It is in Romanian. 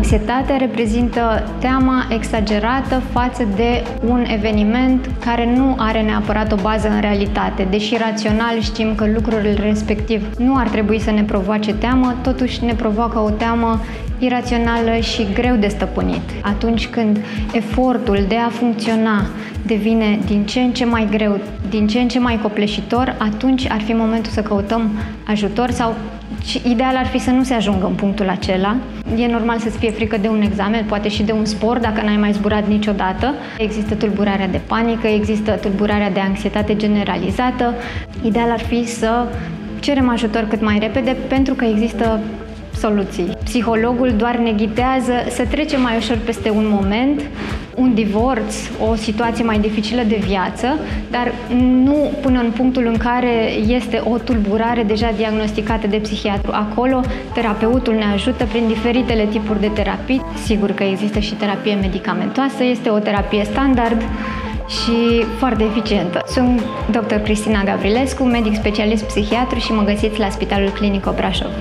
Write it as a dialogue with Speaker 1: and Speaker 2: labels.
Speaker 1: Anxietatea reprezintă teama exagerată față de un eveniment care nu are neapărat o bază în realitate. Deși rațional știm că lucrurile respectiv nu ar trebui să ne provoace teamă, totuși ne provoacă o teamă irațională și greu de stăpânit. Atunci când efortul de a funcționa devine din ce în ce mai greu, din ce în ce mai copleșitor, atunci ar fi momentul să căutăm ajutor sau ideal ar fi să nu se ajungă în punctul acela. E normal să-ți fie frică de un examen, poate și de un sport, dacă n-ai mai zburat niciodată. Există tulburarea de panică, există tulburarea de anxietate generalizată. Ideal ar fi să cerem ajutor cât mai repede, pentru că există soluții. Psihologul doar ne ghidează să trecem mai ușor peste un moment, un divorț, o situație mai dificilă de viață, dar nu până în punctul în care este o tulburare deja diagnosticată de psihiatru. Acolo, terapeutul ne ajută prin diferitele tipuri de terapii. Sigur că există și terapie medicamentoasă, este o terapie standard și foarte eficientă. Sunt dr. Cristina Gavrilescu, medic specialist psihiatru și mă găsiți la Spitalul Clinic Brașov.